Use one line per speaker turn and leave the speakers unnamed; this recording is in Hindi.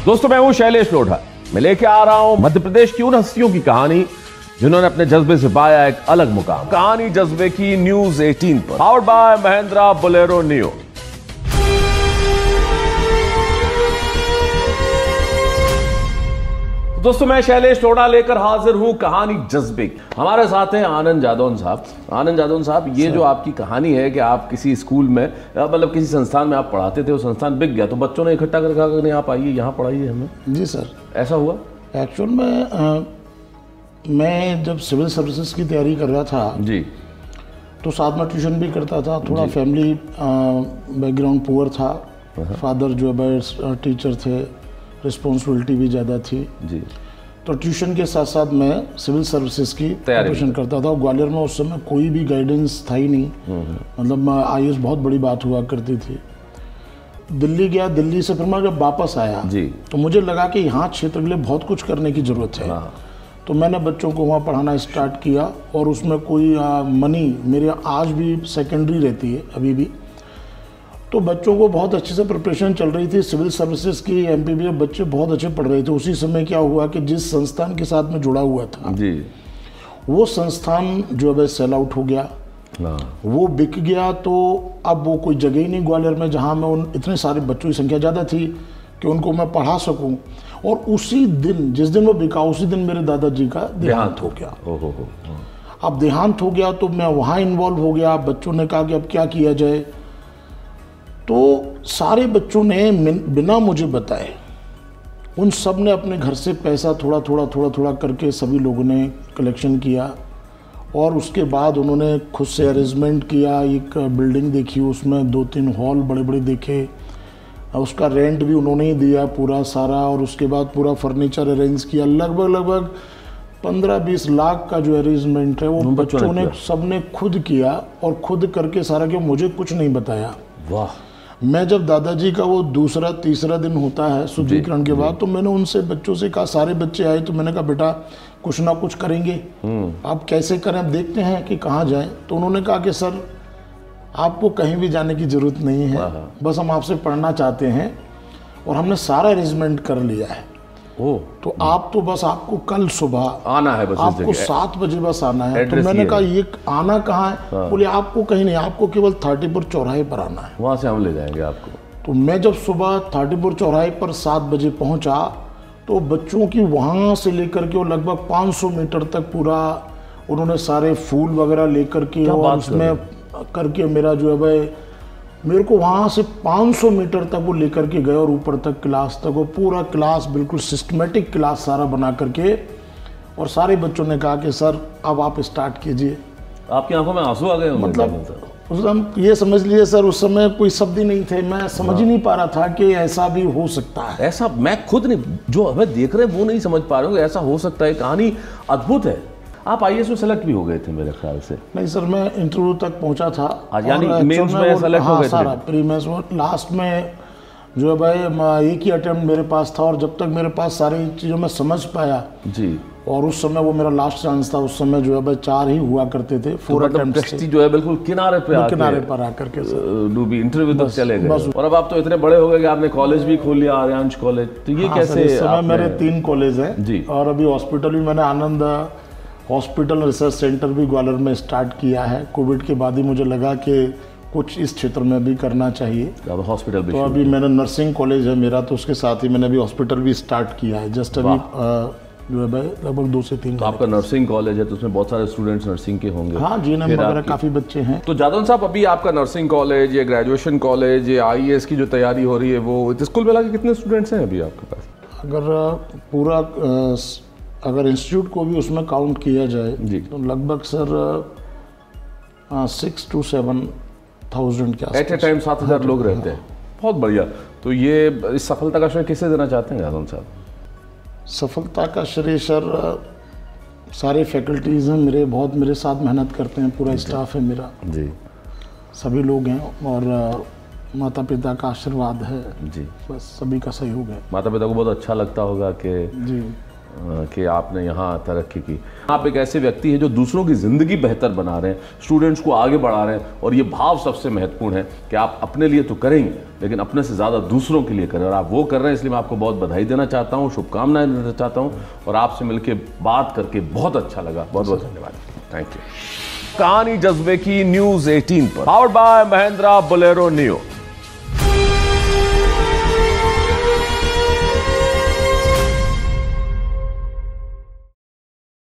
दोस्तों मैं हूं शैलेश लोढ़ा। मैं लेके आ रहा हूं मध्य प्रदेश की उन हस्तियों की कहानी जिन्होंने अपने जज्बे से पाया एक अलग मुकाम। कहानी जज्बे की न्यूज 18 पर, powered by Mahindra Bolero neo. दोस्तों मैं शैलेश लोढ़ा लेकर हाजिर हूं कहानी जज्बे की। हमारे साथ हैं आनंद जादौन साहब। आनंद जादौन साहब, ये जो आपकी कहानी है कि आप किसी स्कूल में मतलब किसी संस्थान में आप पढ़ाते थे, वो संस्थान बिक गया तो बच्चों ने इकट्ठा कर कहा कि नहीं आप आइए यहाँ पढ़ाइए हमें।
जी सर,
ऐसा हुआ?
एक्चुअल में मैं जब सिविल सर्विसेज की तैयारी कर रहा था
जी,
तो साथ में ट्यूशन भी करता था। थोड़ा फैमिली बैकग्राउंड पुअर था। फादर जो है टीचर थे, रिस्पॉन्सिबिलिटी भी ज़्यादा थी
जी।
तो ट्यूशन के साथ साथ मैं सिविल सर्विसेज की प्रिपरेशन करता था। ग्वालियर में उस समय कोई भी गाइडेंस था ही नहीं। मतलब आईएएस बहुत बड़ी बात हुआ करती थी। दिल्ली गया, दिल्ली से फिर मैं जब वापस आया
जी,
तो मुझे लगा कि यहाँ क्षेत्र के लिए बहुत कुछ करने की ज़रूरत है। तो मैंने बच्चों को वहाँ पढ़ाना स्टार्ट किया और उसमें कोई मनी मेरे आज भी सेकेंडरी रहती है अभी भी। तो बच्चों को बहुत अच्छे से प्रिपरेशन चल रही थी। सिविल सर्विसेज की एमपीबीएस बच्चे बहुत अच्छे पढ़ रहे थे। उसी समय क्या हुआ कि जिस संस्थान के साथ में जुड़ा हुआ था
जी,
वो संस्थान जो है सेल आउट हो गया, वो बिक गया। तो अब वो कोई जगह ही नहीं ग्वालियर में जहाँ मैं उन इतने सारे बच्चों की संख्या ज़्यादा थी कि उनको मैं पढ़ा सकूं। और उसी दिन जिस दिन वो बिका उसी दिन मेरे दादाजी का देहांत हो गया। अब देहांत हो गया तो मैं वहाँ इन्वॉल्व हो गया। बच्चों ने कहा कि अब क्या किया जाए। तो सारे बच्चों ने बिना मुझे बताए उन सब ने अपने घर से पैसा थोड़ा थोड़ा करके सभी लोगों ने कलेक्शन किया और उसके बाद उन्होंने खुद से अरेंजमेंट किया। एक बिल्डिंग देखी, उसमें 2-3 हॉल बड़े बड़े देखे, उसका रेंट भी उन्होंने ही दिया पूरा सारा। और उसके बाद पूरा फर्नीचर अरेंज किया। लगभग 15-20 लाख का जो अरेंजमेंट है वो बच्चों ने सब ने खुद किया और खुद करके सारा किया। मुझे कुछ नहीं बताया।
वाह।
मैं जब दादाजी का वो दूसरा तीसरा दिन होता है शुद्धिकरण के बाद, तो मैंने उनसे बच्चों से कहा, सारे बच्चे आए तो मैंने कहा बेटा कुछ ना कुछ करेंगे, आप कैसे करें, अब देखते हैं कि कहाँ जाएं। तो उन्होंने कहा कि सर आपको कहीं भी जाने की ज़रूरत नहीं है, बस हम आपसे पढ़ना चाहते हैं और हमने सारा अरेंजमेंट कर लिया है। तो आप तो बस आपको कल सुबह
आना है, बस
आपको 7 बजे बस आना है। तो मैंने कहा ये आना कहाँ है? बोले आपको कहीं नहीं, आपको केवल 30पुर चौराहे पर आना है,
वहाँ से हम ले जाएंगे आपको।
तो मैं जब सुबह 30पुर चौराहे पर 7 बजे पहुँचा तो बच्चों की वहाँ से लेकर के वो लगभग 500 मीटर तक पूरा उन्होंने सारे फूल वगैरह लेकर के और उसमें करके मेरा जो है भाई मेरे को वहाँ से 500 मीटर तक वो लेकर के गए और ऊपर तक क्लास तक वो पूरा क्लास बिल्कुल सिस्टमेटिक क्लास सारा बना करके। और सारे बच्चों ने कहा कि सर अब आप स्टार्ट कीजिए।
आपकी आंखों में आंसू आ गए?
मतलब उस हम ये समझ लीजिए सर, उस समय कोई शब्द ही नहीं थे। मैं समझ ही नहीं पा रहा था कि ऐसा भी हो सकता है।
ऐसा मैं खुद नहीं, जो हमें देख रहे हैं वो नहीं समझ पा रहे हो ऐसा हो सकता है। कहानी अद्भुत है। आप आईएएस में सेलेक्ट भी हो गए थे मेरे ख्याल से?
नहीं सर, मैं इंटरव्यू तक पहुंचा था।
यानी मेंस में सेलेक्ट हो गए थे?
सारा प्री मेंस लास्ट में जो है भाई एक ही अटेम्प्ट मेरे पास था। और जब तक मेरे पास सारी चीज़ों में समझ पाया जी, और उस समय वो मेरा लास्ट चांस था। उस समय जो है भाई 4 ही हुआ करते थे। 4 अटेम्प्ट
जो है बिल्कुल किनारे पर
आकर के
डूबी, इंटरव्यू तक चले गए। और अब आप तो इतने बड़े हो गए कि आपने कॉलेज भी खोल लिया, आर्यांश कॉलेज। तो ये कैसे?
इस समय मेरे 3 कॉलेज हैं जी। और अभी हॉस्पिटल भी मैंने आनंद हॉस्पिटल रिसर्च सेंटर भी ग्वालियर में स्टार्ट किया है। कोविड के बाद ही मुझे लगा कि कुछ इस क्षेत्र में भी करना चाहिए।
हॉस्पिटल भी
तो अभी मैंने नर्सिंग कॉलेज है मेरा, तो उसके साथ ही मैंने अभी हॉस्पिटल भी स्टार्ट किया है जस्ट अभी जो है भाई लगभग 2 से 3।
तो आपका नर्सिंग कॉलेज है तो उसमें बहुत सारे स्टूडेंट्स नर्सिंग के होंगे?
हाँ, जीएनएम वगैरह काफ़ी बच्चे हैं।
तो जादौन साहब, अभी आपका नर्सिंग कॉलेज, ये ग्रेजुएशन कॉलेज, ये आईएएस की जो तैयारी हो रही है, वो स्कूल मिला के कितने स्टूडेंट्स हैं अभी आपके पास?
अगर पूरा अगर इंस्टीट्यूट को भी उसमें काउंट किया जाए तो लगभग सर 6 to 7,000 के आसपास।
एट ए टाइम 7,000 लोग रहते हैं। बहुत बढ़िया। तो ये इस सफलता का श्रेय किसे देना चाहते हैं जादौन साहब?
सफलता का श्रेय सर सारे फैकल्टीज़ हैं मेरे, बहुत मेरे साथ मेहनत करते हैं। पूरा स्टाफ है मेरा जी, सभी लोग हैं। और माता पिता का आशीर्वाद है जी, बस सभी का सहयोग है।
माता पिता को बहुत अच्छा लगता होगा कि
जी
कि आपने यहाँ तरक्की की। आप एक ऐसे व्यक्ति हैं जो दूसरों की ज़िंदगी बेहतर बना रहे हैं, स्टूडेंट्स को आगे बढ़ा रहे हैं, और ये भाव सबसे महत्वपूर्ण है कि आप अपने लिए तो करेंगे लेकिन अपने से ज़्यादा दूसरों के लिए करें, और आप वो कर रहे हैं। इसलिए मैं आपको बहुत बधाई देना चाहता हूँ, शुभकामनाएं देना चाहता हूँ, और आपसे मिलकर बात करके बहुत अच्छा लगा। बहुत बहुत धन्यवाद। Thank you. कहानी जज्बे की न्यूज़ 18 पर, powered by Mahindra Bolero neo.